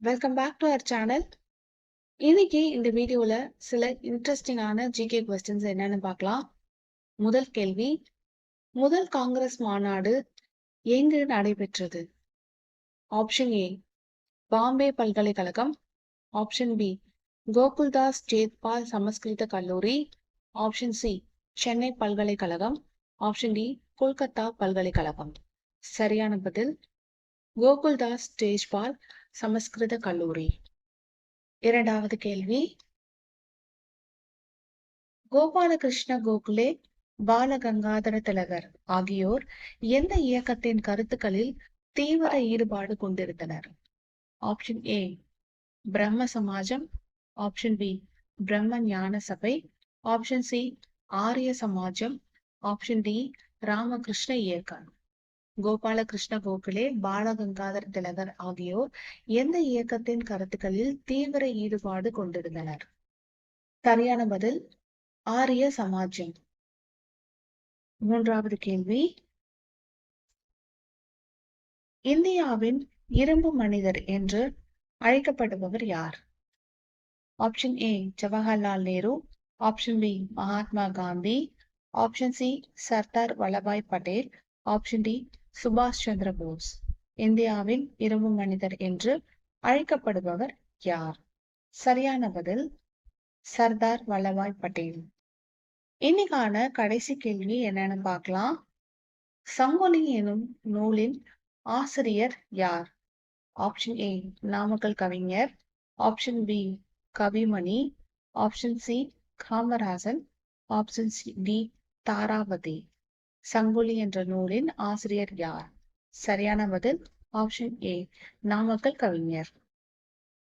Welcome back to our channel. இன்னைக்கு இந்த வீடியோல சில இன்ட்ரெஸ்டிங்கான ஜிகே கொஸ்டின்ஸ் என்னன்னு பார்க்கலாம். முதல் கேள்வி, முதல் காங்கிரஸ் மாநாடு எங்கு நடைபெற்றது? ஆப்ஷன் ஏ பாம்பே பல்கலைக்கழகம், ஆப்ஷன் பி கோகுல்தாஸ் ஜேத்பால் சமஸ்கிருத கல்லூரி, ஆப்ஷன் சி சென்னை பல்கலைக்கழகம், ஆப்ஷன் டி கொல்கத்தா பல்கலைக்கழகம். சரியான பதில் கோகுல்தாஸ் ஜேத்பால் சமஸ்கிருத கல்லூரி. இரண்டாவது கேள்வி, கோபாலகிருஷ்ண கோகலே, பாலகங்காதர திலகர் ஆகியோர் எந்த இயக்கத்தின் கருத்துக்களில் தீவிர ஈடுபாடு கொண்டிருந்தனர்? ஆப்ஷன் ஏ பிரம்ம சமாஜம், ஆப்ஷன் பி பிரம்ம ஞான சபை, ஆப்ஷன் சி ஆரிய சமாஜம், ஆப்ஷன் டி ராமகிருஷ்ண இயக்கம். கோபாலகிருஷ்ண கோகலே, பாலகங்காதர திலகர் ஆகியோர் எந்த இயக்கத்தின் கருத்துக்களில் தீவிர ஈடுபாடு கொண்டிருந்தனர்? சரியான பதில் ஆரிய சமாஜம். மூன்றாவது கேள்வி, இந்தியாவின் இரும்பு மனிதர் என்று அழைக்கப்படுபவர் யார்? Option A Jawaharlal Nehru, option B Mahatma Gandhi, option C Sardar Vallabhbhai Patel, option D சுபாஷ் சந்திர போஸ். இந்தியாவின் இரும்பு மனிதர் என்று அழைக்கப்படுபவர் யார்? சரியான பதில் சர்தார் வல்லபாய் பட்டேல். இன்னைக்கான கடைசி கேள்வி என்னன்னு பார்க்கலாம். சங்கொலி எனும் நூலின் ஆசிரியர் யார்? ஆப்ஷன் ஏ நாமக்கல் கவிஞர், option B Kavimani, option C Kamarasan, option D Taravati. Sangoli என்ற நூலின் ஆசிரியர் யார்? சரியான பதில் ஆப்ஷன் ஏ நாமக்கல் கவிஞர்.